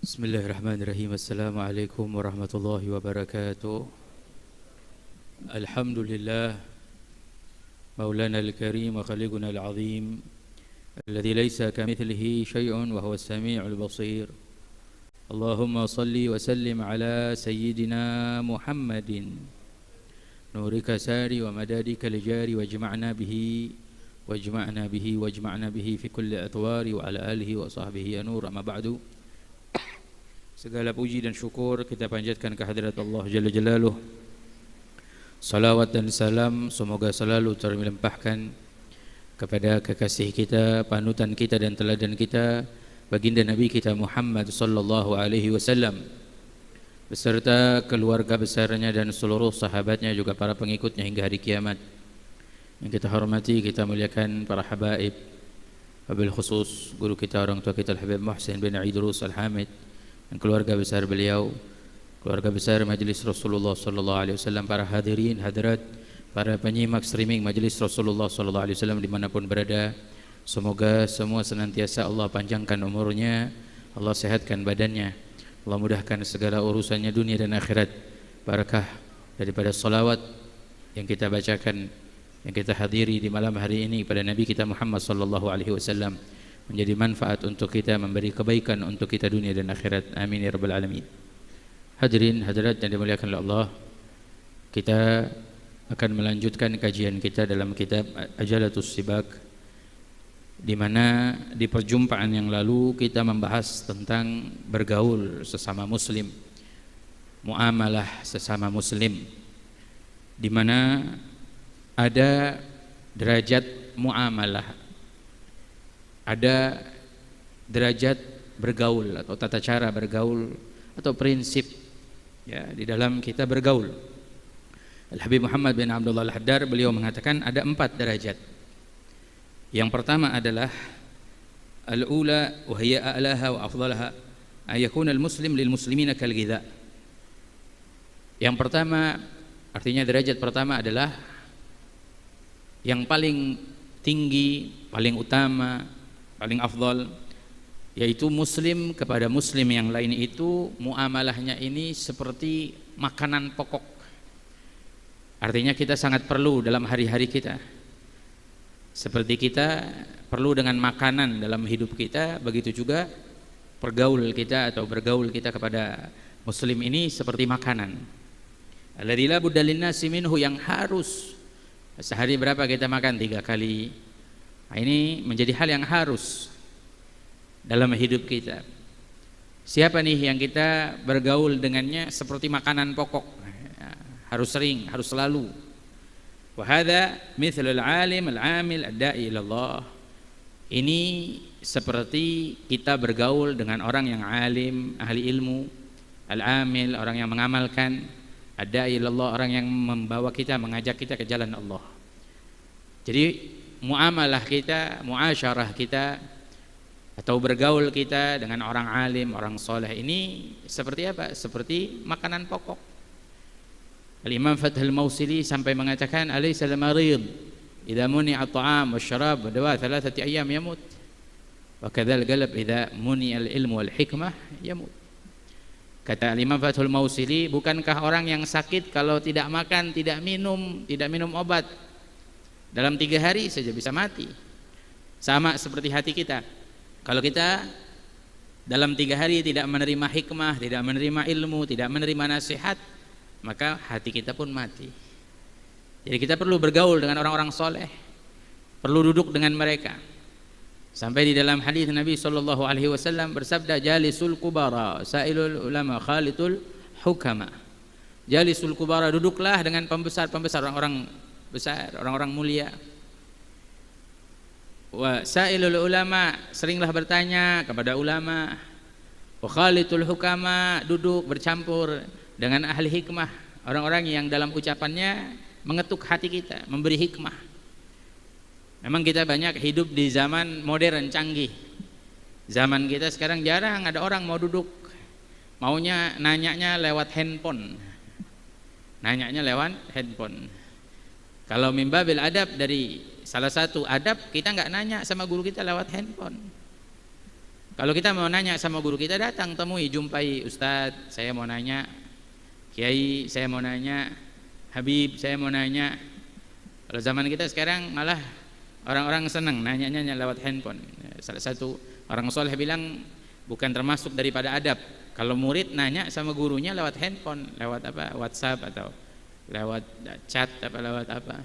Bismillahirrahmanirrahim. Assalamualaikum warahmatullahi wabarakatuh. Alhamdulillah Maulana al-Karim wa khaliquna al-azim alladhi laysa kamithlihi shay'un wa huwa as-sami'ul basir. Allahumma salli wa sallim ala sayyidina Muhammadin nurika sari wa madadika al-jari wajma'na bihi wajma'na bihi fi kulli atwari wa ala alihi wa sahbihi anur. Amma ba'du. Segala puji dan syukur kita panjatkan kehadirat Allah Jalla Jalaluh. Salawat dan salam semoga selalu terlimpahkan kepada kekasih kita, panutan kita dan teladan kita, baginda Nabi kita Muhammad sallallahu alaihi wasallam, beserta keluarga besarnya dan seluruh sahabatnya, juga para pengikutnya hingga hari kiamat. Yang kita hormati, kita muliakan para habaib, wabil khusus guru kita, orang tua kita Al-Habib Muhsin bin Idrus Al-Hamid, dan keluarga besar beliau, keluarga besar Majelis Rasulullah sallallahu alaihi wasallam, para hadirin hadirat, para penyimak streaming Majelis Rasulullah sallallahu alaihi wasallam dimanapun berada. Semoga semua senantiasa Allah panjangkan umurnya, Allah sehatkan badannya, Allah mudahkan segala urusannya dunia dan akhirat. Barakah daripada salawat yang kita bacakan, yang kita hadiri di malam hari ini pada Nabi kita Muhammad sallallahu alaihi wasallam, menjadi manfaat untuk kita, memberi kebaikan untuk kita dunia dan akhirat. Amin ya rabbal alamin. Hadirin hadirat yang dimuliakan oleh Allah, kita akan melanjutkan kajian kita dalam kitab Ajalatus Sibak, di mana di perjumpaan yang lalu kita membahas tentang bergaul sesama muslim, muamalah sesama muslim, di mana ada derajat muamalah, ada derajat bergaul atau tata cara bergaul atau prinsip ya di dalam kita bergaul. Al-Habib Muhammad bin Abdullah Al-Haddar beliau mengatakan ada 4 derajat. Yang pertama adalah al-ula wa hiya a'laha wa afdalaha ayakuna al-muslim lil muslimina kal ghidha. Yang pertama, artinya derajat pertama adalah yang paling tinggi, paling utama, paling afdal, yaitu muslim kepada muslim yang lain itu muamalahnya ini seperti makanan pokok. Artinya kita sangat perlu dalam hari-hari kita, seperti kita perlu dengan makanan dalam hidup kita, begitu juga pergaul kita atau bergaul kita kepada muslim ini seperti makanan. Alladzi la budda linnasi minhu, yang harus sehari berapa kita makan? 3 kali. Nah, ini menjadi hal yang harus dalam hidup kita. Siapa nih yang kita bergaul dengannya seperti makanan pokok? Harus sering, harus selalu. Wa hadza mithlul alim al-amil ad-da'i ila Allah. Ini seperti kita bergaul dengan orang yang alim, ahli ilmu, al-amil, orang yang mengamalkan, ad-da'i ila Allah, orang yang membawa kita, mengajak kita ke jalan Allah. Jadi muamalah kita, muasyarah kita atau bergaul kita dengan orang alim, orang soleh ini seperti apa? Seperti makanan pokok. Al-Imam Fathul Mausili sampai mengatakan alaysa al-marid idza muni'a at-ta'am wasyarab wa dawa 3 ayyam yamut wa kadzal galab idza muni'a al-ilmu wal hikmah yamut. Kata Al-Imam Fathul Mausili, bukankah orang yang sakit kalau tidak makan, tidak minum obat dalam 3 hari saja bisa mati? Sama seperti hati kita. Kalau kita dalam 3 hari tidak menerima hikmah, tidak menerima ilmu, tidak menerima nasihat, maka hati kita pun mati. Jadi kita perlu bergaul dengan orang-orang soleh, perlu duduk dengan mereka. Sampai di dalam hadis Nabi sallallahu alaihi wasallam bersabda, jalisul kubara sailul ulama khalitul hukama. Jalisul kubara, duduklah dengan pembesar-pembesar, orang-orang besar, orang-orang mulia. Wa sailul ulama, seringlah bertanya kepada ulama. Wa khalitul hukama, duduk bercampur dengan ahli hikmah, orang-orang yang dalam ucapannya mengetuk hati kita, memberi hikmah. Memang kita banyak hidup di zaman modern canggih. Zaman kita sekarang jarang ada orang mau duduk, maunya nanyanya lewat handphone. Kalau mimbabil adab, dari salah satu adab kita nggak nanya sama guru kita lewat handphone. Kalau kita mau nanya sama guru kita, datang temui, jumpai, Ustadz saya mau nanya, Kiai saya mau nanya, Habib saya mau nanya. Kalau zaman kita sekarang malah orang-orang senang nanya-nanya lewat handphone. Salah satu orang soleh bilang bukan termasuk daripada adab kalau murid nanya sama gurunya lewat handphone, lewat apa, WhatsApp atau lewat chat apa, lewat apa.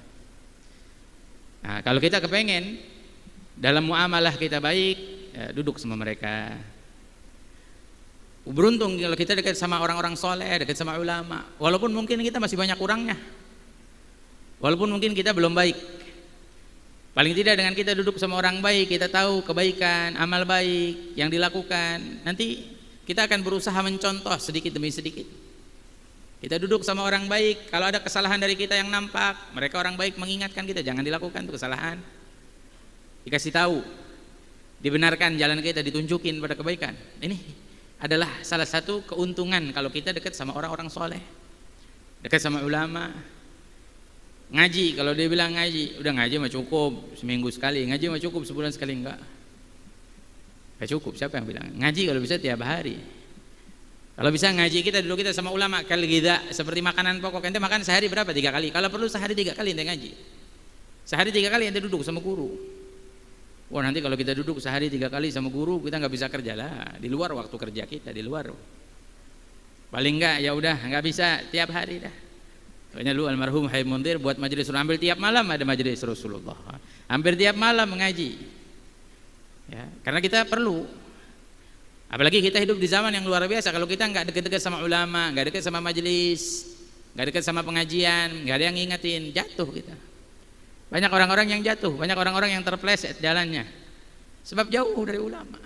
Nah, kalau kita kepengen dalam muamalah kita baik, ya, duduk sama mereka. Beruntung kalau kita dekat sama orang-orang soleh, dekat sama ulama, walaupun mungkin kita masih banyak kurangnya, walaupun mungkin kita belum baik. Paling tidak dengan kita duduk sama orang baik, kita tahu kebaikan, amal baik yang dilakukan. Nanti kita akan berusaha mencontoh sedikit demi sedikit. Kita duduk sama orang baik, kalau ada kesalahan dari kita yang nampak, mereka orang baik mengingatkan kita, jangan dilakukan itu kesalahan. Dikasih tahu, dibenarkan jalan kita, ditunjukin pada kebaikan. Ini adalah salah satu keuntungan kalau kita dekat sama orang-orang soleh, dekat sama ulama. Ngaji, kalau dia bilang ngaji, udah ngaji mah cukup seminggu sekali, ngaji mah cukup sebulan sekali, enggak cukup. Siapa yang bilang? Ngaji kalau bisa tiap hari. Kalau bisa ngaji kita dulu, kita sama ulama. Kali kita seperti makanan pokok, ente makan sehari berapa? 3 kali. Kalau perlu sehari 3 kali ente ngaji, sehari 3 kali ente duduk sama guru. Wah, nanti kalau kita duduk sehari 3 kali sama guru, kita nggak bisa kerja lah, di luar waktu kerja kita, di luar. Paling enggak ya udah nggak bisa tiap hari dah. Makanya lu almarhum Habib Mundir buat majelis hampir tiap malam ada majelis Rasulullah. Hampir tiap malam mengaji. Ya, karena kita perlu. Apalagi kita hidup di zaman yang luar biasa. Kalau kita nggak dekat-dekat sama ulama, nggak dekat sama majelis, nggak dekat sama pengajian, nggak ada yang ngingetin, jatuh kita. Banyak orang-orang yang jatuh, banyak orang-orang yang terpleset jalannya. Sebab jauh dari ulama.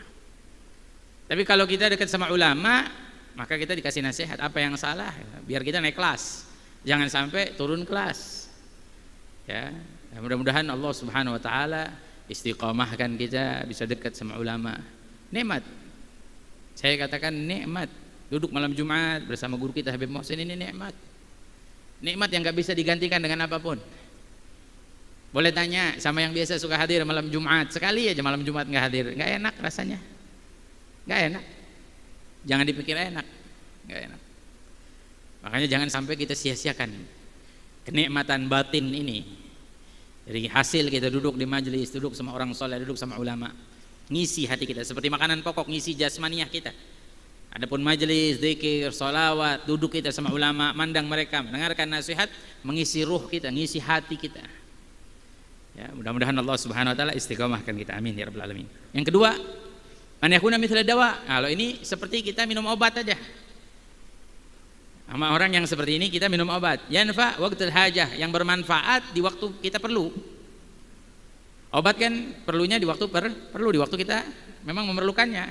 Tapi kalau kita dekat sama ulama, maka kita dikasih nasihat apa yang salah, biar kita naik kelas. Jangan sampai turun kelas. Ya, mudah-mudahan Allah Subhanahu wa taala istiqamahkan kita bisa dekat sama ulama. Nikmat. Saya katakan nikmat. Duduk malam Jumat bersama guru kita Habib Muhsin ini nikmat. Nikmat yang enggak bisa digantikan dengan apapun. Boleh tanya sama yang biasa suka hadir malam Jumat, sekali aja malam Jumat enggak hadir, enggak enak rasanya. Enggak enak. Jangan dipikir enak. Enggak enak. Makanya jangan sampai kita sia-siakan kenikmatan batin ini. Dari hasil kita duduk di majelis, duduk sama orang soleh, duduk sama ulama, ngisi hati kita seperti makanan pokok, ngisi jasmaniah kita. Adapun majelis, zikir, sholawat, duduk kita sama ulama, mandang mereka, mendengarkan nasihat, mengisi ruh kita, ngisi hati kita. Ya, mudah-mudahan Allah Subhanahu wa taala istiqomahkan kita, amin ya rabbal alamin. Yang kedua, man yakuna mithla dawa. Kalau ini seperti kita minum obat aja. Sama orang yang seperti ini kita minum obat. Yanfa waqtul hajah, yang bermanfaat di waktu kita perlu. Obat kan perlunya di waktu perlu, di waktu kita memang memerlukannya.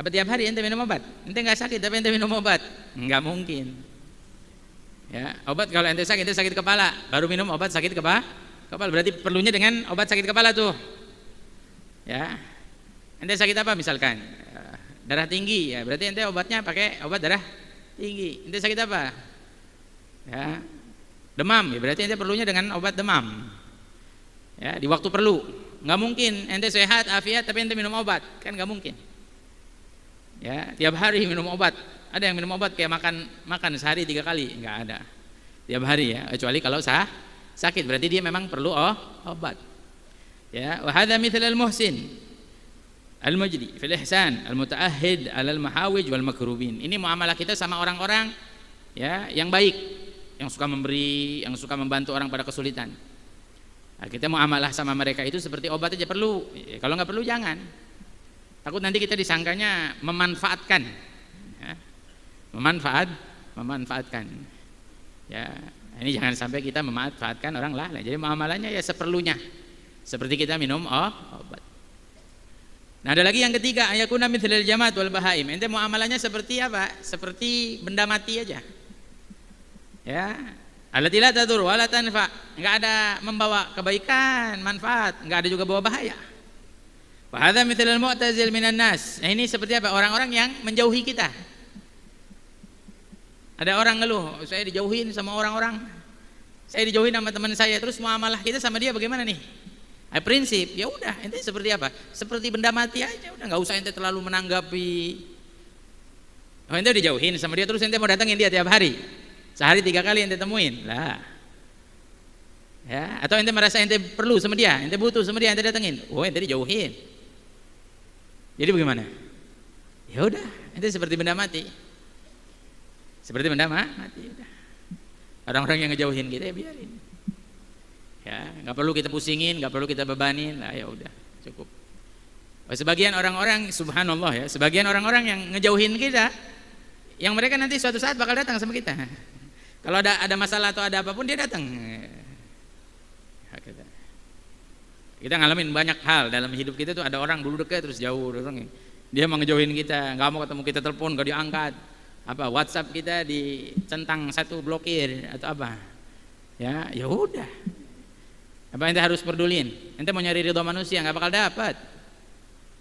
Apa tiap hari ente minum obat? Ente nggak sakit tapi ente minum obat? Nggak mungkin. Ya, obat kalau ente sakit kepala, baru minum obat sakit kepala, berarti perlunya dengan obat sakit kepala tuh. Ya, ente sakit apa misalkan? Darah tinggi, ya berarti ente obatnya pakai obat darah tinggi. Ente sakit apa? Ya, demam, ya berarti ente perlunya dengan obat demam. Ya, di waktu perlu. Nggak mungkin ente sehat afiat tapi ente minum obat, kan nggak mungkin. Ya, tiap hari minum obat. Ada yang minum obat kayak makan sehari 3 kali, nggak ada. Tiap hari ya, kecuali kalau sakit berarti dia memang perlu obat. Ya, wa hadza mithal al-muhsin al-mujdi fil ihsan al-mutaahhid 'alal mahawij wal makrubin. Ini muamalah kita sama orang-orang ya yang baik, yang suka memberi, yang suka membantu orang pada kesulitan. Nah, kita muamalah sama mereka itu seperti obat aja perlu. Ya, kalau nggak perlu jangan. Takut nanti kita disangkanya memanfaatkan. Ya. Memanfaatkan. Ya, ini jangan sampai kita memanfaatkan orang lain. Jadi muamalahnya ya seperlunya. Seperti kita minum obat. Nah, ada lagi yang ketiga, ayakuna mithlal jamaat wal bahaim. Ente muamalahnya seperti apa? Seperti benda mati aja. Ya. Allati la tadur wa la tanfa. Enggak ada membawa kebaikan, manfaat, enggak ada juga bawa bahaya. Wa hadza mithlal mu'tazil minan nas. Nah, ini seperti apa? Orang-orang yang menjauhi kita. Ada orang ngeluh, saya dijauhin sama orang-orang. Saya dijauhin sama teman saya, terus muamalah kita sama dia bagaimana nih? Prinsip, ya udah ente seperti apa? Seperti benda mati aja, udah nggak usah ente terlalu menanggapi. Oh, ente dijauhin sama dia terus ente mau datangin dia tiap hari, sehari 3 kali ente temuin lah. Ya, atau ente merasa ente perlu sama dia, ente butuh sama dia, ente datengin. Oh, ente dijauhin. Jadi bagaimana? Ya udah, ente seperti benda mati. Seperti benda mati udah. Orang-orang yang ngejauhin kita ya biarin. Ya, nggak perlu kita pusingin, nggak perlu kita bebanin lah, ya udah cukup. Sebagian orang-orang, subhanallah ya, sebagian orang-orang yang ngejauhin kita, yang mereka nanti suatu saat bakal datang sama kita. Kalau ada masalah atau ada apapun dia datang. Kita ngalamin banyak hal dalam hidup kita tuh, ada orang dulu dekat terus jauh, dia mau ngejauhin kita, nggak mau ketemu kita, telepon nggak diangkat, apa WhatsApp kita dicentang satu, blokir atau apa. Ya udah. Apa ente harus pedulin? Ente mau nyari ridho manusia nggak bakal dapat.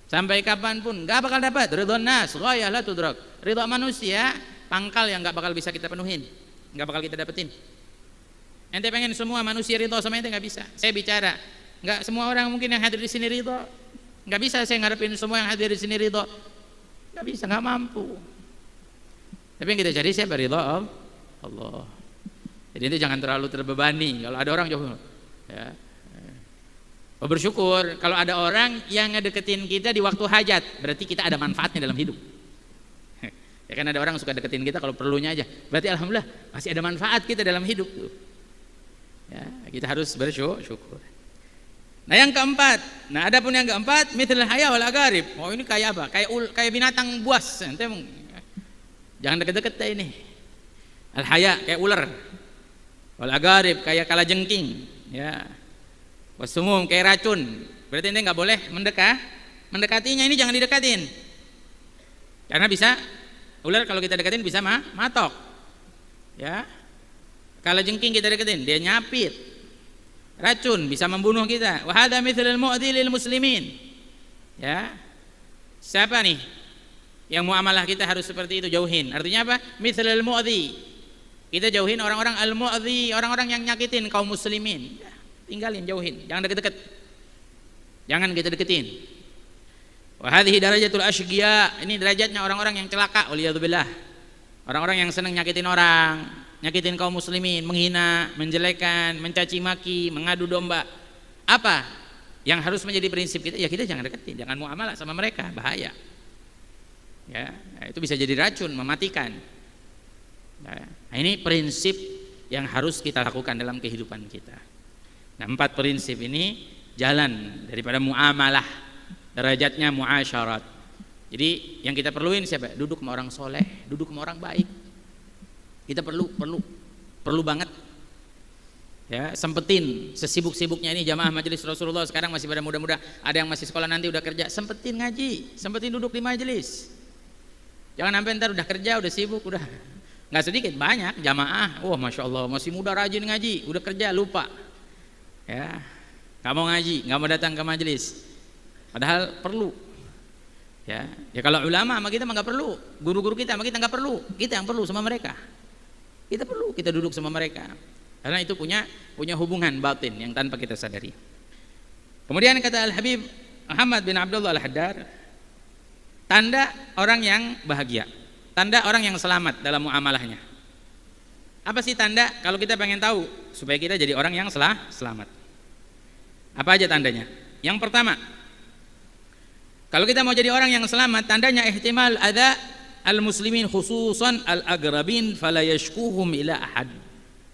Sampai kapanpun nggak bakal dapat. Ridho nas, ghayah la tudrak. Ridho manusia pangkal yang nggak bakal bisa kita penuhin, nggak bakal kita dapetin. Ente pengen semua manusia ridho sama ente nggak bisa. Saya bicara, nggak semua orang mungkin yang hadir di sini ridho. Nggak bisa saya ngarepin semua yang hadir di sini ridho. Nggak bisa, nggak mampu. Tapi yang kita cari siapa? Ridho Allah. Jadi ente jangan terlalu terbebani. Kalau ada orang jauh. Ya. Bersyukur kalau ada orang yang ngedeketin kita di waktu hajat, berarti kita ada manfaatnya dalam hidup. Ya kan ada orang suka deketin kita kalau perlunya aja, berarti alhamdulillah masih ada manfaat kita dalam hidup tuh. Ya, kita harus bersyukur. Nah yang keempat, adapun yang keempat, mithl haya wal agarib. Oh ini kayak apa? Kayak binatang buas. Jangan deket-deket ini. Al haya kayak ular, wal agarib kayak kalajengking. Ya, wasumum kayak racun. Berarti ente nggak boleh mendekatinya. Ini jangan didekatin, karena bisa ular kalau kita deketin bisa matok. Ya, kalau jengking kita deketin dia nyapit. Racun bisa membunuh kita. Wa hadza mithlul mu'dhi lil muslimin. Ya, siapa nih yang muamalah kita harus seperti itu, jauhin. Artinya apa? Mithlul mu'dhi. Kita jauhin orang-orang al-mu'dhi, orang-orang yang nyakitin kaum muslimin. Ya, tinggalin, jauhin, jangan deket-deket. Jangan kita deketin. Wa hadhihi darajatul asyqiya. Ini derajatnya orang-orang yang celaka, waliyadzubillah. Orang-orang yang senang nyakitin orang, nyakitin kaum muslimin, menghina, menjelekan, mencaci maki, mengadu domba. Apa yang harus menjadi prinsip kita? Ya kita jangan deketin, jangan muamalah sama mereka, bahaya. Ya, itu bisa jadi racun, mematikan. Nah, ini prinsip yang harus kita lakukan dalam kehidupan kita. Nah, 4 prinsip ini jalan daripada muamalah, derajatnya muasyarat. Jadi yang kita perluin siapa? Duduk sama orang soleh, duduk sama orang baik. Kita perlu banget. Ya, sempetin sesibuk-sibuknya ini jamaah majelis Rasulullah sekarang masih pada muda-muda, ada yang masih sekolah nanti udah kerja, sempetin ngaji, sempetin duduk di majelis. Jangan sampai ntar udah kerja, udah sibuk, udah nggak sedikit banyak jamaah, wah masya Allah masih muda rajin ngaji, udah kerja lupa, ya nggak mau ngaji, nggak mau datang ke majelis, padahal perlu, ya kalau ulama sama kita mah nggak perlu, guru-guru kita sama kita nggak perlu, kita yang perlu sama mereka, kita perlu, kita duduk sama mereka, karena itu punya hubungan batin yang tanpa kita sadari. Kemudian kata Al Habib Muhammad bin Abdullah Al Haddad, tanda orang yang bahagia, tanda orang yang selamat dalam muamalahnya. Apa sih tanda? Kalau kita pengen tahu supaya kita jadi orang yang selamat, apa aja tandanya? Yang pertama, kalau kita mau jadi orang yang selamat, tandanya ihtimal adza al muslimin khususan al agrabin fala yashkuhum ila ahad.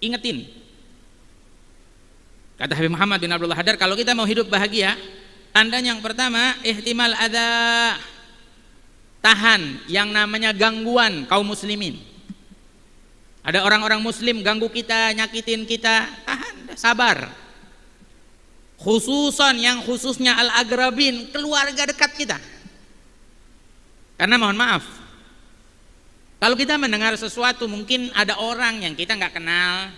Ingetin, kata Habib Muhammad bin Abdullah Haddad, kalau kita mau hidup bahagia, tandanya yang pertama ihtimal adza, tahan yang namanya gangguan kaum muslimin. Ada orang-orang muslim ganggu kita, nyakitin kita, tahan, sabar. Khususnya al-agrabin, keluarga dekat kita. Karena mohon maaf, kalau kita mendengar sesuatu, mungkin ada orang yang kita nggak kenal,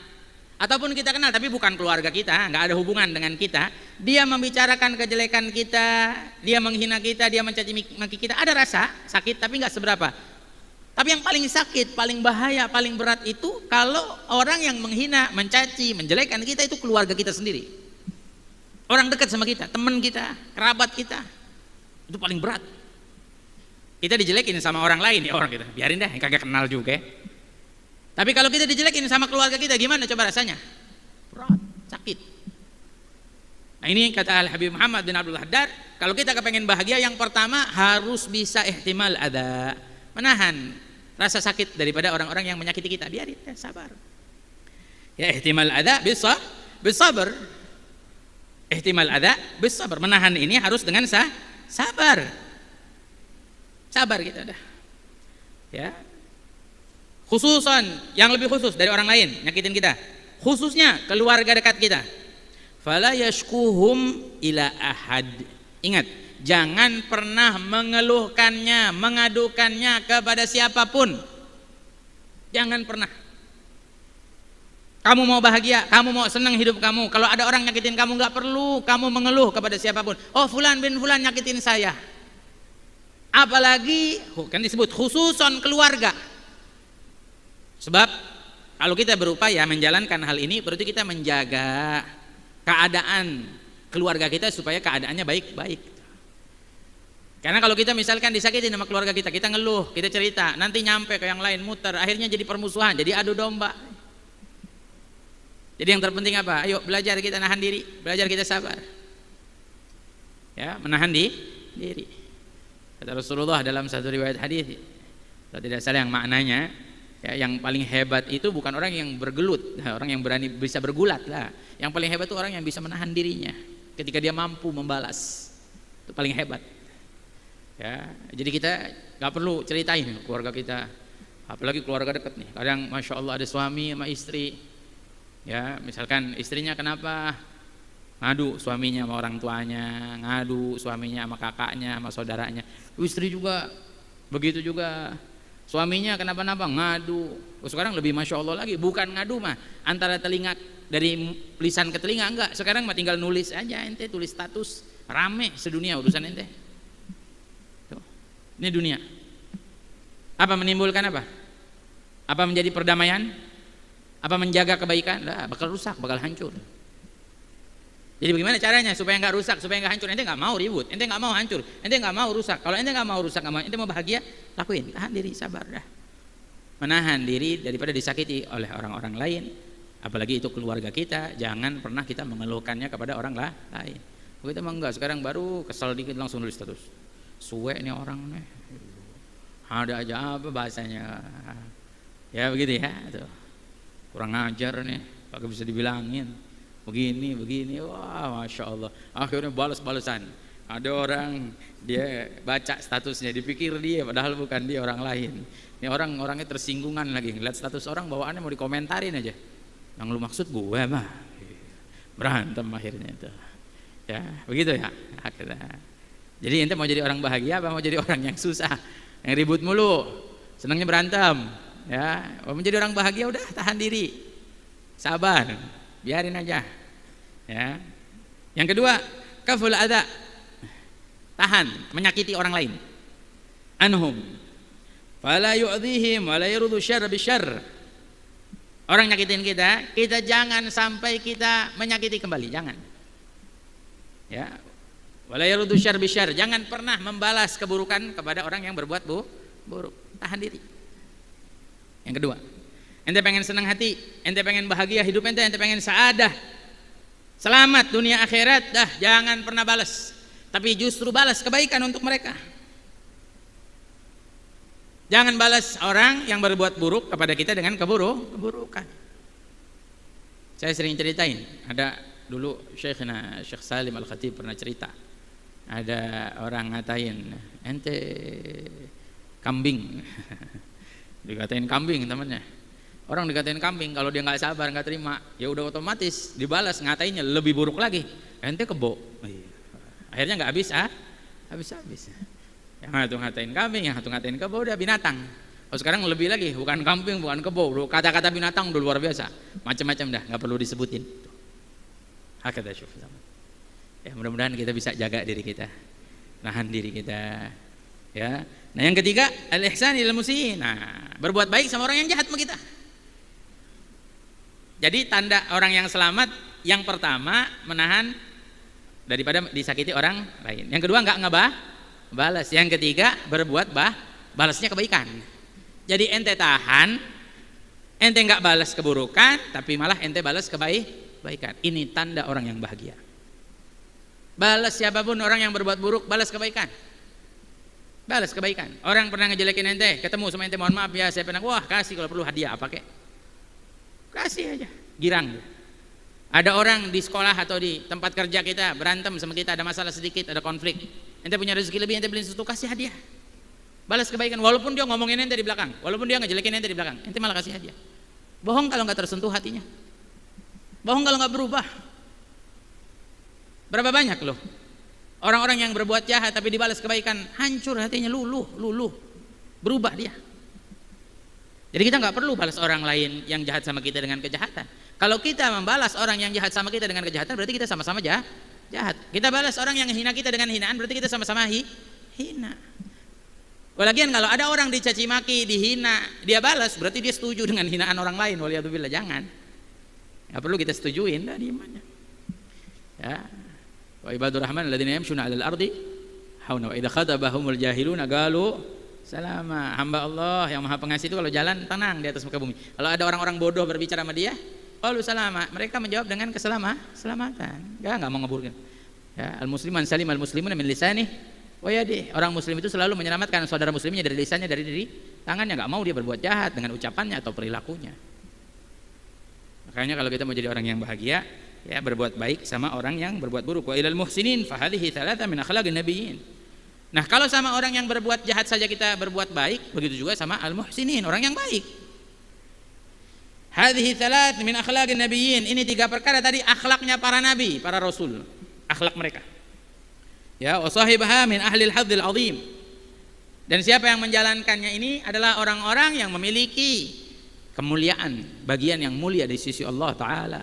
ataupun kita kenal tapi bukan keluarga kita, nggak ada hubungan dengan kita, dia membicarakan kejelekan kita, dia menghina kita, dia mencaci maki kita, ada rasa sakit tapi nggak seberapa. Tapi yang paling sakit, paling bahaya, paling berat itu kalau orang yang menghina, mencaci, menjelekkan kita itu keluarga kita sendiri. Orang dekat sama kita, teman kita, kerabat kita, itu paling berat. Kita dijelekin sama orang lain ya, orang kita biarin deh, kagak kenal juga ya. Tapi kalau kita dijelekin sama keluarga kita, gimana coba rasanya? Berat, sakit. Nah ini kata Al-Habib Muhammad bin Abdul Haddad, kalau kita kepengen bahagia, yang pertama harus bisa ihtimal adza, menahan rasa sakit daripada orang-orang yang menyakiti kita. Biarin deh, sabar. Ya, ihtimal adza bisa bersabar. Ihtimal adza bersabar, menahan ini harus dengan sabar. Sabar kita dah. Ya. Khususan yang lebih khusus dari orang lain nyakitin kita, khususnya keluarga dekat kita. Fala yashkuhum ila ahad. Ingat, jangan pernah mengeluhkannya, mengadukannya kepada siapapun. Jangan pernah. Kamu mau bahagia, kamu mau senang hidup kamu, kalau ada orang nyakitin kamu, nggak perlu kamu mengeluh kepada siapapun. Oh, fulan bin fulan nyakitin saya. Apalagi kan disebut khususon keluarga. Sebab kalau kita berupaya menjalankan hal ini, berarti kita menjaga keadaan keluarga kita supaya keadaannya baik-baik. Karena kalau kita misalkan disakitin sama keluarga kita, kita ngeluh, kita cerita, nanti nyampe ke yang lain, muter, akhirnya jadi permusuhan, jadi adu domba. Jadi yang terpenting apa? Ayo belajar kita nahan diri, belajar kita sabar. Ya, menahan diri. Kata Rasulullah dalam satu riwayat hadis, kalau tidak salah yang maknanya, ya, yang paling hebat itu bukan orang yang bergelut, orang yang berani bisa bergulat lah. Yang paling hebat itu orang yang bisa menahan dirinya ketika dia mampu membalas. Itu paling hebat. Ya, jadi kita nggak perlu ceritain keluarga kita, apalagi keluarga dekat nih. Kadang masya Allah ada suami sama istri. Ya, misalkan istrinya kenapa ngadu suaminya sama orang tuanya, ngadu suaminya sama kakaknya, sama saudaranya. Istri juga begitu juga, suaminya kenapa-napa ngadu. Sekarang lebih masya Allah lagi, bukan ngadu mah antara telinga, dari lisan ke telinga, enggak. Sekarang mah tinggal nulis aja, ente tulis status, rame sedunia urusan ente. Tuh. Ini dunia. Apa menimbulkan apa? Apa menjadi perdamaian? Apa menjaga kebaikan? Lah, bakal rusak, bakal hancur. Jadi bagaimana caranya supaya nggak rusak, supaya nggak hancur? Ente nggak mau ribut, ente nggak mau hancur, ente nggak mau rusak. Kalau ente nggak mau rusak, ente mau bahagia, lakuin. Tahan diri, sabar dah. Menahan diri daripada disakiti oleh orang-orang lain, apalagi itu keluarga kita. Jangan pernah kita mengeluhkannya kepada orang lain. Kita mah enggak, sekarang baru kesal dikit langsung nulis status. Suwe nih orang nih. Ada aja apa bahasanya. Ya begitu ya, tuh. Kurang ajar nih, kagak bisa dibilangin. Begini, wah masya Allah. Akhirnya balas-balasan. Ada orang dia baca statusnya, dipikir dia, padahal bukan dia, orang lain. Ini orangnya tersinggungan lagi, ngeliat status orang bawaannya mau dikomentarin aja. Yang lu maksud gue mah, berantem akhirnya itu. Ya begitu ya. Akhirnya. Jadi ente mau jadi orang bahagia apa mau jadi orang yang susah, yang ribut mulu, senangnya berantem. Ya, mau menjadi orang bahagia udah tahan diri, sabar, biarin aja. Ya. Yang kedua, kaful adza, tahan menyakiti orang lain. Anhum, fala yu'dhihim wa la yurdu syarra bisyarr. Orang nyakitin kita, kita jangan sampai kita menyakiti kembali, jangan. Ya, wala yurdu syarra bisyarr, jangan pernah membalas keburukan kepada orang yang berbuat buruk. Tahan diri. Yang kedua, ente pengen senang hati, ente pengen bahagia hidup ente pengen saadah, selamat dunia akhirat, dah jangan pernah balas, tapi justru balas kebaikan untuk mereka. Jangan balas orang yang berbuat buruk kepada kita dengan keburukan. Saya sering ceritain, ada dulu Syekh Salim Al-Khatib pernah cerita, ada orang ngatain ente kambing. Dikatain kambing temannya. Orang dikatain kambing, kalau dia nggak sabar, nggak terima, ya udah otomatis dibalas ngatainnya lebih buruk lagi. Ente kebo. Akhirnya nggak habis. Yang satu ngatain kambing, yang satu ngatain kebo, udah binatang. Oh sekarang lebih lagi, bukan kambing, bukan kebo, kata-kata binatang udah luar biasa, macam-macam dah, nggak perlu disebutin. Hakada syuf. Ya mudah-mudahan kita bisa jaga diri kita, nahan diri kita. Ya. Nah yang ketiga, al-ihsan ilal musii'in. Nah, berbuat baik sama orang yang jahat sama kita. Jadi tanda orang yang selamat yang pertama menahan daripada disakiti orang lain. Yang kedua nggak balas. Yang ketiga berbuat balasnya kebaikan. Jadi ente tahan, ente nggak balas keburukan, tapi malah ente balas kebaikan. Ini tanda orang yang bahagia. Balas siapapun orang yang berbuat buruk, balas kebaikan. Balas kebaikan. Orang pernah ngejelekin ente, ketemu sama ente, mohon maaf ya, saya pernah, wah kasih kalau perlu hadiah apa kek. Kasih aja, girang. Ada orang di sekolah atau di tempat kerja kita berantem sama kita, ada masalah sedikit, ada konflik. Ente punya rezeki lebih, ente beliin sesuatu, kasih hadiah. Balas kebaikan, walaupun dia ngomongin ente di belakang, walaupun dia ngejelekin ente di belakang, ente malah kasih hadiah. Bohong kalau nggak tersentuh hatinya. Bohong kalau nggak berubah. Berapa banyak loh orang-orang yang berbuat jahat tapi dibalas kebaikan, hancur hatinya, luluh, berubah dia. Jadi kita nggak perlu balas orang lain yang jahat sama kita dengan kejahatan. Kalau kita membalas orang yang jahat sama kita dengan kejahatan, berarti kita sama-sama jahat. Kita balas orang yang hina kita dengan hinaan, berarti kita sama-sama hina. Lagian kalau ada orang dicaci maki, dihina, dia balas, berarti dia setuju dengan hinaan orang lain. Waliyadzubillah, jangan. Nggak perlu kita setujuin, dah diem aja. Ya. Wa ibadur rahman alladzina yamshuna 'alal ardi hauna wa idza khatabahumul jahiluna qalu salama. Hamba Allah yang Maha Pengasih itu kalau jalan tenang di atas muka bumi. Kalau ada orang-orang bodoh berbicara sama dia, qalu salama, mereka menjawab dengan keselamatan. Enggak mau ngeburukin. Ya, al musliman salim al muslimuna min lisanihi wa yadihi. Orang muslim itu selalu menyelamatkan saudara muslimnya dari lisannya, dari tangannya. Enggak mau dia berbuat jahat dengan ucapannya atau perilakunya. Makanya kalau kita mau jadi orang yang bahagia, ya berbuat baik sama orang yang berbuat buruk. Wa ilal muhsinin fa hadhihi thalatha min akhlaqin nabiyyin. Nah, kalau sama orang yang berbuat jahat saja kita berbuat baik, begitu juga sama al muhsinin, orang yang baik. Hadhihi thalath min akhlaqin nabiyyin. Ini 3 perkara tadi akhlaknya para nabi, para rasul, akhlak mereka. Ya, wa sahibaha min ahlil hadzil azim. Dan siapa yang menjalankannya ini adalah orang-orang yang memiliki kemuliaan, bagian yang mulia di sisi Allah Ta'ala.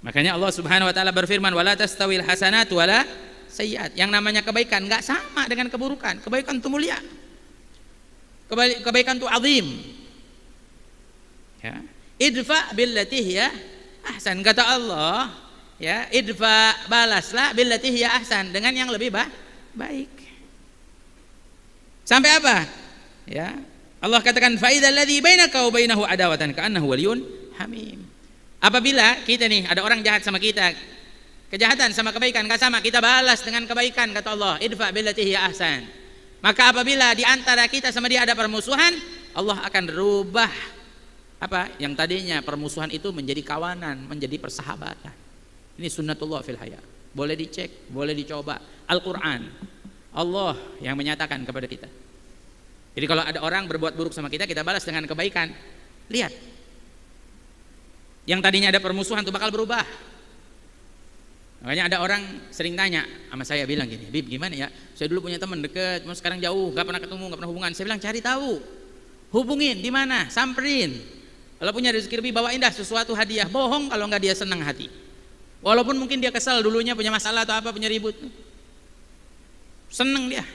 Makanya Allah Subhanahu Wa Ta'ala berfirman, wala tastawil hasanat wala sayyiat. Yang namanya kebaikan nggak sama dengan keburukan. Kebaikan itu mulia, kebaikan itu azim. Ya. Idfa billati hiya ahsan, kata Allah. Ya, idfa, balaslah billati hiya ahsan, dengan yang lebih baik. Sampai apa? Ya, Allah katakan fa idzal ladzi bainaka wa bainahu adawatan ka'annahu waliyyun hamim. Apabila kita nih ada orang jahat sama kita, kejahatan sama kebaikan nggak sama, kita balas dengan kebaikan, kata Allah, idfa billati hiya ahsan. Maka apabila di antara kita sama dia ada permusuhan, Allah akan rubah apa yang tadinya permusuhan itu menjadi kawanan, menjadi persahabatan. Ini sunnatullah fil haya. Boleh dicek, boleh dicoba. Al-Qur'an, Allah yang menyatakan kepada kita. Jadi kalau ada orang berbuat buruk sama kita, kita balas dengan kebaikan. Lihat, yang tadinya ada permusuhan itu bakal berubah. Makanya ada orang sering tanya sama saya, bilang gini, Bib gimana ya, saya dulu punya teman deket, sekarang jauh, gak pernah ketemu, gak pernah hubungan. Saya bilang cari tahu, hubungin di mana, samperin. Kalau punya rezeki lebih, bawain dah sesuatu hadiah. Bohong kalau nggak dia senang hati. Walaupun mungkin dia kesal dulunya, punya masalah atau apa, punya ribut, seneng dia.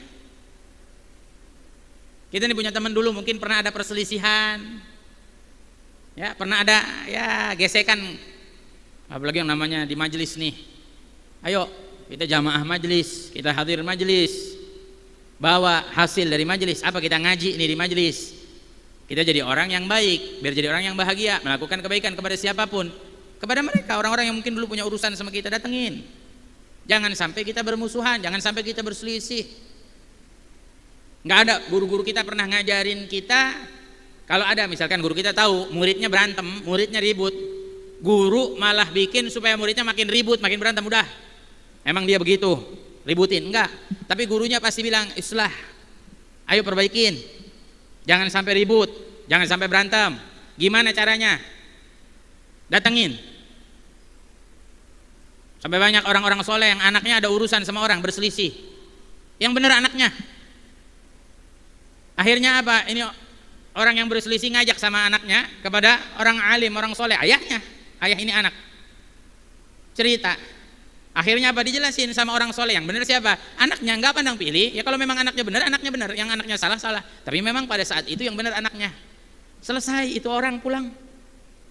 Kita nih punya teman dulu mungkin pernah ada perselisihan, ya pernah ada ya gesekan, apalagi yang namanya di majelis nih. Ayo kita jamaah majelis, kita hadir majelis, bawa hasil dari majelis apa, kita ngaji nih di majelis. Kita jadi orang yang baik, biar jadi orang yang bahagia, melakukan kebaikan kepada siapapun, kepada mereka orang-orang yang mungkin dulu punya urusan sama kita, datengin. Jangan sampai kita bermusuhan, jangan sampai kita berselisih. Nggak ada guru-guru kita pernah ngajarin kita, kalau ada misalkan guru kita tahu muridnya berantem, muridnya ribut, guru malah bikin supaya muridnya makin ribut, makin berantem. Udah, emang dia begitu, ributin, enggak. Tapi gurunya pasti bilang, islah, ayo perbaikin, jangan sampai ribut, jangan sampai berantem. Gimana caranya? Datengin. Sampai banyak orang-orang soleh yang anaknya ada urusan sama orang, berselisih, yang benar anaknya. Akhirnya apa? Ini orang yang berselisih ngajak sama anaknya kepada orang alim, orang soleh, ayahnya, ayah ini anak, cerita. Akhirnya apa? Dijelasin sama orang soleh, yang benar siapa? Anaknya, nggak pandang pilih. Ya kalau memang anaknya benar, yang anaknya salah. Tapi memang pada saat itu yang benar anaknya. Selesai itu orang pulang,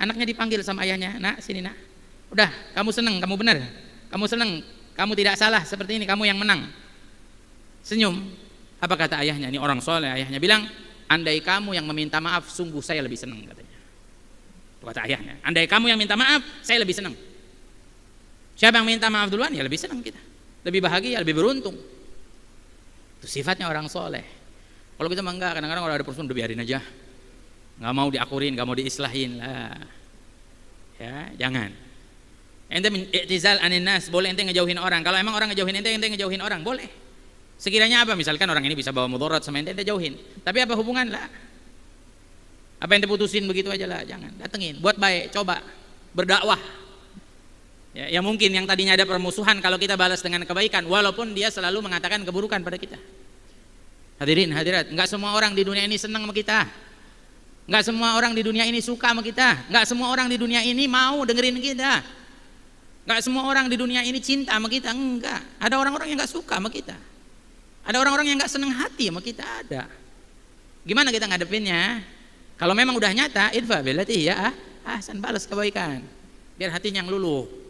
anaknya dipanggil sama ayahnya, nak sini nak. Udah, kamu seneng, kamu benar. kamu senang, kamu tidak salah seperti ini, kamu yang menang. Senyum. Apa kata ayahnya? Ini orang soleh. Ayahnya bilang, andai kamu yang meminta maaf, sungguh saya lebih senang, katanya. Itu kata ayahnya. Andai kamu yang minta maaf, saya lebih senang. Siapa yang minta maaf duluan, ya lebih senang kita, lebih bahagia, lebih beruntung. Itu sifatnya orang soleh. Kalau kita mah enggak, kadang-kadang kalau ada persoalan udah biarin aja, nggak mau diakurin, nggak mau diislahin lah. Ya, jangan. Ente i'tizal anin nas, boleh ente ngejauhin orang. Kalau emang orang ngejauhin ente ngejauhin orang, boleh. Sekiranya apa? Misalkan orang ini bisa bawa mudarat sama ente jauhin. Tapi apa hubungan lah? Apa ente putusin begitu aja lah? Jangan. Datengin, buat baik, coba berdakwah. Ya mungkin yang tadinya ada permusuhan kalau kita balas dengan kebaikan, walaupun dia selalu mengatakan keburukan pada kita. Hadirin hadirat, enggak semua orang di dunia ini senang sama kita. Enggak semua orang di dunia ini suka sama kita. Enggak semua orang di dunia ini mau dengerin kita. Enggak semua orang di dunia ini cinta sama kita. Enggak. Ada orang-orang yang enggak suka sama kita. Ada orang-orang yang enggak senang hati sama kita, ada. Gimana kita ngadepinnya? Kalau memang udah nyata, idfa billati ya ahsan, balas kebaikan. Biar hatinya yang luluh.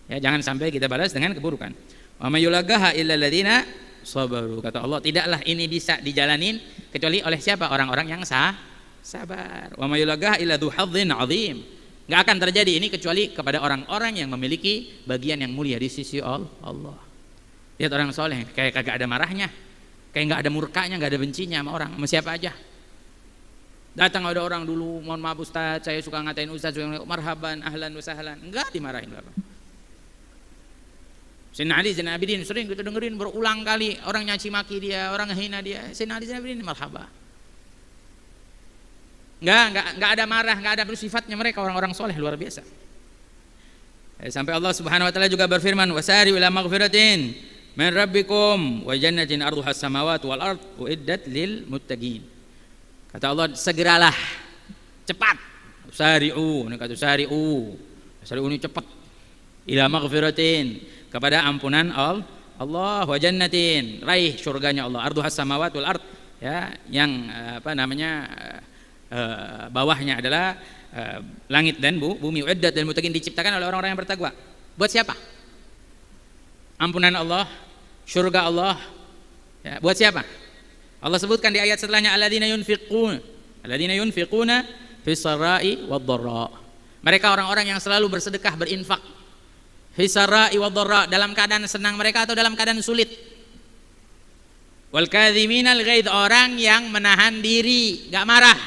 Ya, jangan sampai kita balas dengan keburukan. Wa may yulagaha illa alladziina sabaru. Kata Allah, tidaklah ini bisa dijalanin kecuali oleh siapa? Orang-orang yang sabar. Wa may yulagaha illa dzu hadzin 'adzim. Enggak akan terjadi ini kecuali kepada orang-orang yang memiliki bagian yang mulia di sisi Allah. Lihat orang soleh, kayak kagak ada marahnya, kayak enggak ada murkanya, enggak ada bencinya sama orang, sama siapa aja. Datang ada orang dulu, mohon maaf Ustaz, saya suka ngatain Ustaz, marhaban, ahlan wa sahlan, enggak dimarahin apa. Sayyidina Ali Zainal Abidin sering kita dengerin berulang kali orang nyaci maki dia, orang hina dia. Sayyidina Ali Zainal Abidin marhaba. Enggak ada marah, enggak ada bersifatnya mereka orang-orang soleh luar biasa. Sampai Allah Subhanahu wa taala juga berfirman, wasari ila maghfiratin min rabbikum wa jannatin arduha as-samawati wal ard uiddat lil muttaqin. Kata Allah, segeralah, cepat. Sari'u, sari'u ini cepat. Ila maghfiratin, kepada ampunan Allah, wa jannatin, raih surganya Allah, arduhas samawati wal ard, ya, yang bawahnya adalah langit dan bumi, uiddat dan muttaqin, diciptakan oleh orang-orang yang bertakwa. Buat siapa? Ampunan Allah, surga Allah, ya, buat siapa? Allah sebutkan di ayat setelahnya, alladzina yunfiquna fis sarai wad dharra. Mereka orang-orang yang selalu bersedekah, berinfak. Fis sarai wad dharra, dalam keadaan senang mereka atau dalam keadaan sulit. Wal kadhiminal ghaidz, orang yang menahan diri, enggak marah,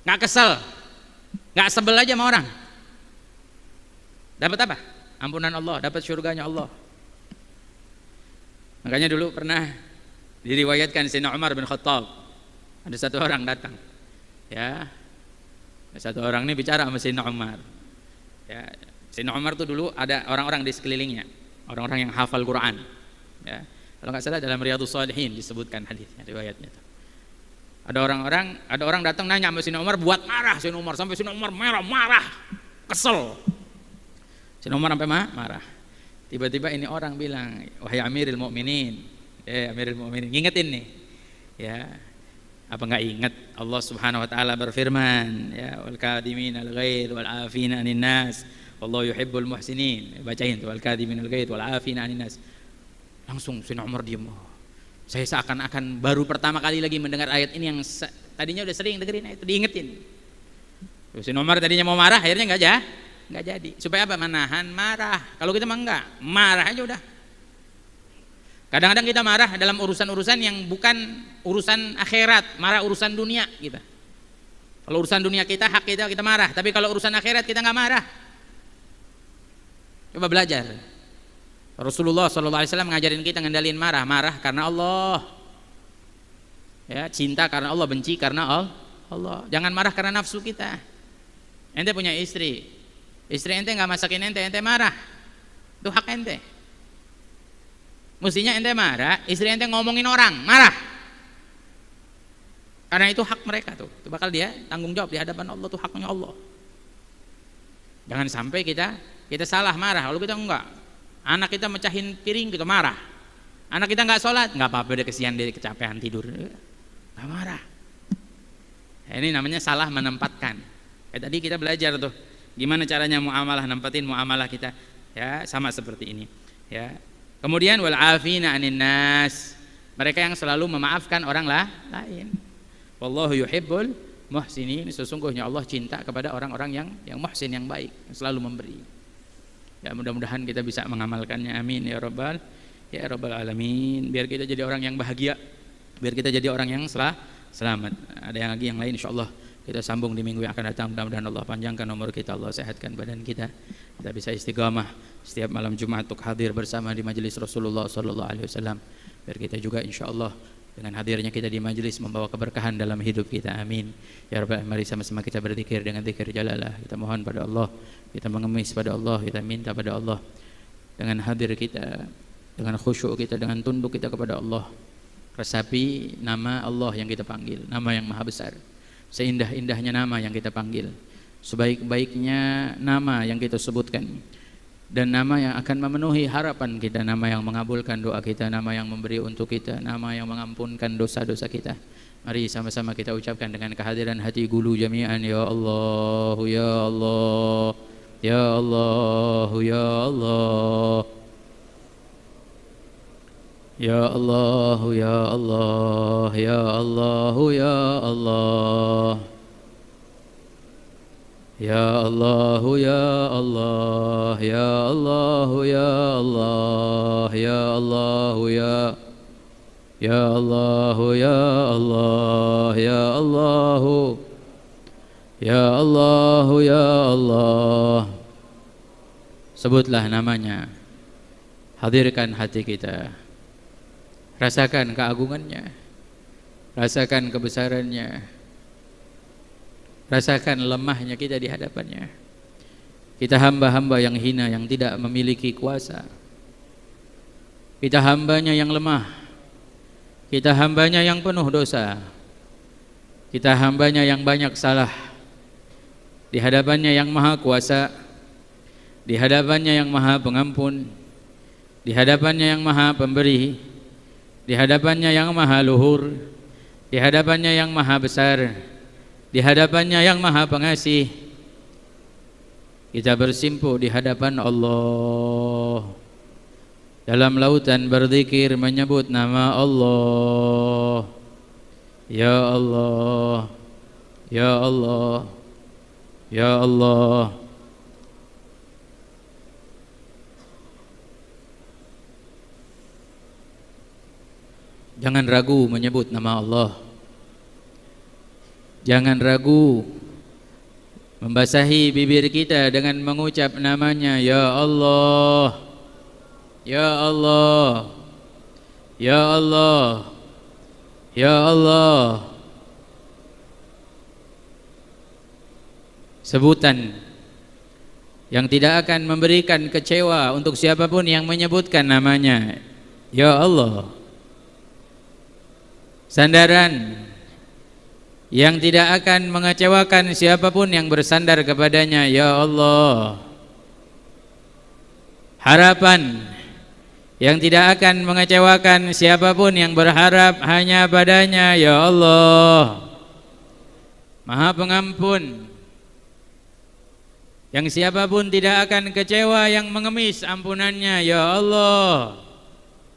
enggak kesel, enggak sebel aja sama orang. Dapat apa? Ampunan Allah, dapat surganya Allah. Makanya dulu pernah diriwayatkan Sayyidina Umar bin Khattab, ada satu orang datang, ya, satu orang ini bicara sama Sayyidina Umar, ya. Sayyidina Umar tuh dulu ada orang-orang di sekelilingnya, orang-orang yang hafal Quran, ya. Kalau nggak salah dalam Riyadhus Shalihin disebutkan hadisnya, riwayatnya tuh. Ada orang datang nanya sama Sayyidina Umar, buat marah Sayyidina Umar, sampai Sayyidina Umar marah, kesel. Sayyidina Umar sampai marah. Tiba-tiba ini orang bilang, wahai Amirul Mukminin, Amirul Mukminin, ngingetin nih, ya, apa nggak ingat Allah Subhanahu Wa Taala berfirman, ya, wal kadhiminal ghaidz wal afina anin nas, wallahu yuhibbul muhsinin. Bacain tuh, wal kadhiminal ghaidz wal afina anin nas. Langsung Sayyidina Umar diam. Saya seakan-akan baru pertama kali lagi mendengar ayat ini yang tadinya udah sering dengerin itu, diingetin. Sayyidina Umar tadinya mau marah, akhirnya nggak jadi. Supaya apa? Menahan marah. Kalau kita mah enggak, marah aja udah. Kadang-kadang kita marah dalam urusan-urusan yang bukan urusan akhirat, marah urusan dunia kita. Kalau urusan dunia kita, hak kita marah. Tapi kalau urusan akhirat kita nggak marah. Coba belajar. Rasulullah SAW ngajarin kita ngendalin marah karena Allah. Ya, cinta karena Allah, benci karena Allah. Jangan marah karena nafsu kita. Ente punya istri ente nggak masakin ente marah, itu hak ente. Mestinya ente marah, istri ente ngomongin orang, marah, karena itu hak mereka tuh. Itu bakal dia tanggung jawab di hadapan Allah, tuh haknya Allah. Jangan sampai kita salah marah. Kalau kita enggak, anak kita mecahin piring kita marah, anak kita nggak sholat, nggak apa-apa, dia kesian, dia kecapean tidur, nggak marah. Ini namanya salah menempatkan. Tadi kita belajar tuh gimana caranya muamalah, nempatin muamalah kita. Ya, sama seperti ini. Ya. Kemudian wal afina 'anin nas, mereka yang selalu memaafkan orang lain. Wallahu yuhibbul muhsinin, sesungguhnya Allah cinta kepada orang-orang yang muhsin, yang baik, yang selalu memberi. Ya, mudah-mudahan kita bisa mengamalkannya. Amin ya rabbal alamin. Biar kita jadi orang yang bahagia, biar kita jadi orang yang selamat. Ada yang lain insyaallah kita sambung di minggu yang akan datang. Mudah-mudahan Allah panjangkan umur kita, Allah sehatkan badan kita bisa istiqamah setiap malam Jumat untuk hadir bersama di majelis Rasulullah sallallahu alaihi wasallam. Biar kita juga insyaallah dengan hadirnya kita di majelis membawa keberkahan dalam hidup kita. Amin ya rabbal alamin. Mari sama-sama kita berzikir dengan zikir jalalah. Kita mohon pada Allah, kita mengemis pada Allah, kita minta pada Allah. Dengan hadir kita, dengan khusyuk kita, dengan tunduk kita kepada Allah, resapi nama Allah yang kita panggil, nama yang maha besar. Seindah-indahnya nama yang kita panggil, sebaik-baiknya nama yang kita sebutkan, dan nama yang akan memenuhi harapan kita, nama yang mengabulkan doa kita, nama yang memberi untuk kita, nama yang mengampunkan dosa-dosa kita. Mari sama-sama kita ucapkan dengan kehadiran hati gulu jami'an. Ya Allah, ya Allah, ya Allah, ya Allah, ya Allah, ya Allah, ya Allah, ya Allah, ya Allah, ya Allah, ya Allah, ya Allah, ya Allah, ya Allah, ya Allah, ya Allah, ya Allah, ya Allah. Sebutlah namanya, hadirkan hati kita, rasakan keagungannya, rasakan kebesarannya, rasakan lemahnya kita di hadapannya. Kita hamba-hamba yang hina, yang tidak memiliki kuasa. Kita hambanya yang lemah, kita hambanya yang penuh dosa, kita hambanya yang banyak salah. Di hadapannya yang maha kuasa, di hadapannya yang maha pengampun, di hadapannya yang maha pemberi, di hadapannya yang maha luhur, di hadapannya yang maha besar, di hadapannya yang maha pengasih, kita bersimpuh di hadapan Allah dalam lautan berzikir menyebut nama Allah. Ya Allah, ya Allah, ya Allah. Jangan ragu menyebut nama Allah. Jangan ragu membasahi bibir kita dengan mengucap namanya. Ya Allah, ya Allah, ya Allah, ya Allah. Sebutan yang tidak akan memberikan kecewa untuk siapapun yang menyebutkan namanya. Ya Allah. Sandaran yang tidak akan mengecewakan siapapun yang bersandar kepadanya. Ya Allah. Harapan yang tidak akan mengecewakan siapapun yang berharap hanya padanya. Ya Allah. Maha pengampun yang siapapun tidak akan kecewa yang mengemis ampunannya. Ya Allah,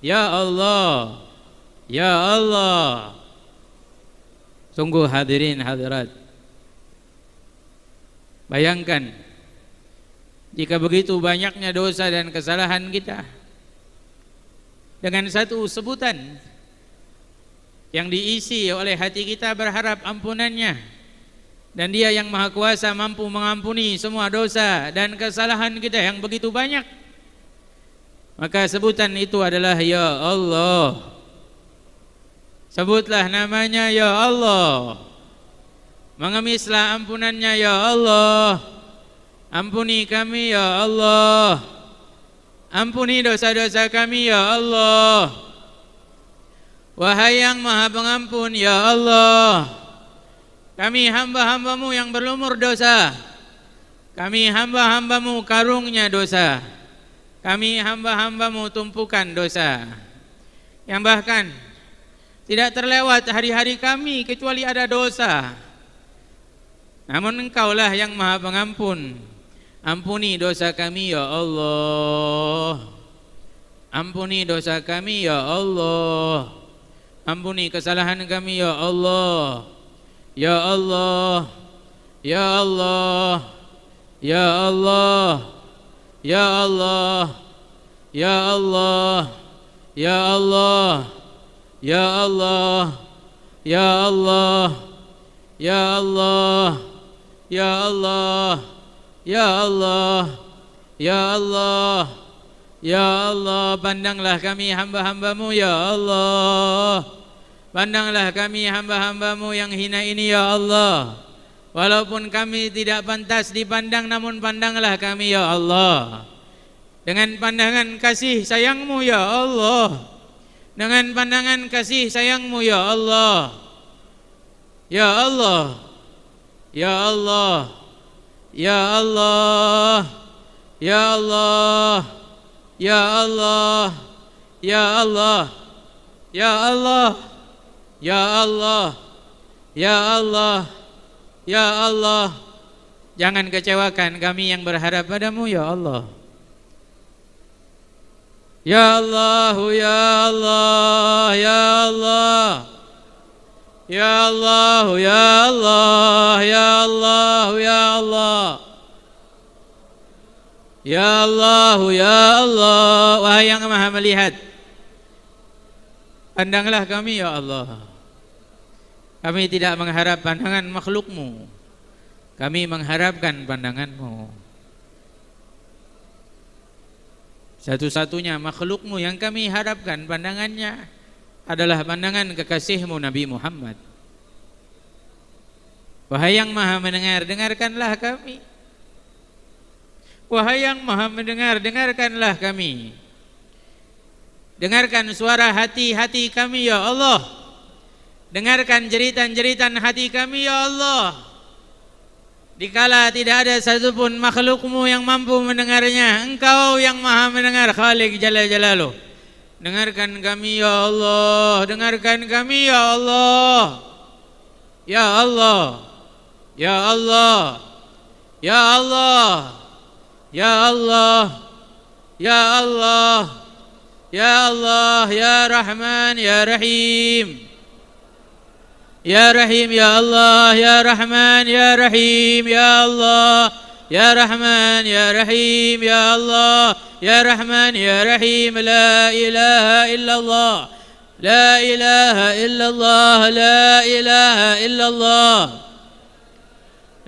ya Allah, ya Allah. Sungguh hadirin hadirat, bayangkan jika begitu banyaknya dosa dan kesalahan kita, dengan satu sebutan yang diisi oleh hati kita berharap ampunannya, dan Dia yang Maha Kuasa mampu mengampuni semua dosa dan kesalahan kita yang begitu banyak, maka sebutan itu adalah Ya Allah. Sebutlah namanya Ya Allah, mengemislah ampunannya. Ya Allah, ampuni kami ya Allah, ampuni dosa-dosa kami ya Allah. Wahai yang Maha Pengampun, ya Allah, kami hamba-hambamu yang berlumur dosa, kami hamba-hambamu karungnya dosa, kami hamba-hambamu tumpukan dosa, yang bahkan tidak terlewat hari-hari kami kecuali ada dosa. Namun Engkaulah yang Maha Pengampun, Ampuni dosa kami ya Allah. Ampuni dosa kami ya Allah. Ampuni kesalahan kami ya Allah. Ya Allah. Ya Allah. Ya Allah. Ya Allah. Ya Allah. Ya Allah. Ya Allah. Ya Allah. Ya Allah. Ya Allah. Ya Allah. Ya Allah. Ya Allah, pandanglah kami hamba-hambamu ya Allah. Pandanglah kami hamba-hambamu yang hina ini ya Allah. Walaupun kami tidak pantas dipandang, namun pandanglah kami ya Allah dengan pandangan kasih sayangmu ya Allah. Dengan pandangan kasih sayangmu ya Allah. Ya Allah. Ya Allah. Ya Allah. Ya Allah. Ya Allah. Ya Allah. Ya Allah. Ya Allah. Ya Allah. Ya Allah. Jangan kecewakan kami yang berharap padamu ya Allah. Ya Allah. Ya Allah. Ya Allah. Ya Allah. Ya Allah. Ya Allah. Ya Allah. Ya Allah, ya Allah, wahai yang maha melihat, pandanglah kami ya Allah. Kami tidak mengharap pandangan makhlukmu, kami mengharapkan pandanganmu. Satu-satunya makhlukmu yang kami harapkan pandangannya adalah pandangan kekasihmu Nabi Muhammad. Wahai yang maha mendengar, dengarkanlah kami. Wahai yang maha mendengar, dengarkanlah kami. Dengarkan suara hati-hati kami ya Allah. Dengarkan jeritan-jeritan hati kami ya Allah. Dikala tidak ada satupun makhlukmu yang mampu mendengarnya, Engkau yang maha mendengar, Khalik Jalla Jalaluh. Dengarkan kami ya Allah. Dengarkan kami ya Allah. Ya Allah. Ya Allah. Ya Allah. Ya Allah. Ya Allah. Ya Allah. Ya Rahman. Ya Rahim. Ya Rahim. Ya Allah. Ya Rahman. Ya Rahim. Ya Allah. Ya Rahman. Ya Rahim. Ya Allah. Ya Rahman. Ya Rahim. La ilaha illallah. La ilaha illallah. La ilaha illallah.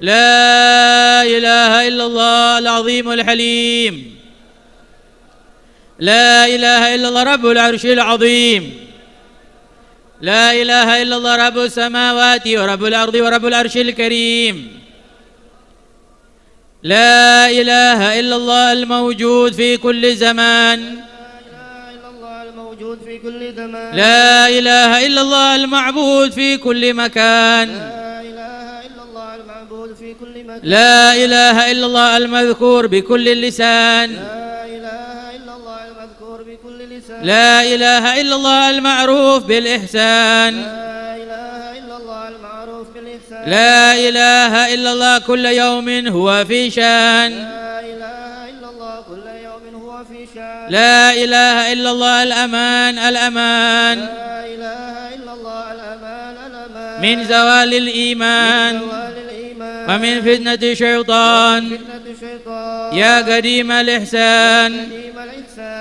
لا إله إلا الله العظيم الحليم. لا إله إلا الله رب العرش العظيم. لا إله إلا الله رب السماوات ورب الأرض ورب العرش الكريم. لا إله إلا الله الموجود في كل زمان. لا إله إلا الله المعبود في كل مكان. لا إله إلا الله المذكور بكل اللسان. لا إله إلا الله المعروف بالإحسان. لا إله إلا الله كل يوم هو في شان. لا إله إلا الله الأمان الأمان من زوال الإيمان ومن فتنة الشيطان. يا قديم الإحسان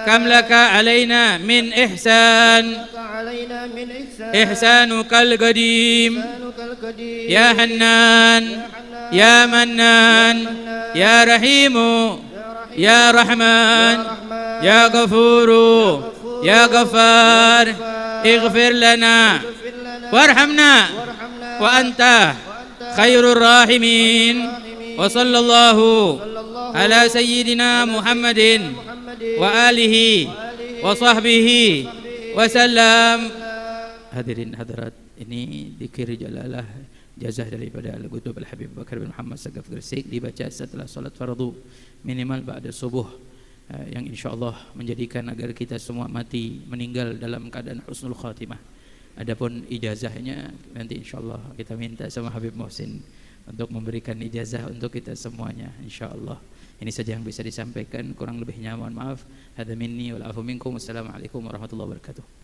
كم لك علينا من إحسان. إحسانك القديم. يا حنان يا منان يا رحيم يا رحمن يا غفور يا غفار اغفر لنا وارحمنا وأنت خير الراحمين. وصلى الله على سيدنا محمد وآله وصحبه وسلم. Hadirin hadirat, ini dzikir jalalah jazah daripada Al-Qutub Al-Habib Bakar bin Muhammad Sagaf Gresik dibaca setelah salat fardu minimal ba'da subuh, yang insyaallah menjadikan agar kita semua mati meninggal dalam keadaan husnul khatimah. Adapun ijazahnya nanti insyaallah kita minta sama Habib Muhsin untuk memberikan ijazah untuk kita semuanya insyaallah. Ini saja yang bisa disampaikan, kurang lebihnya mohon maaf. Hadza minni wal afu minkum. Wassalamualaikum warahmatullahi wabarakatuh.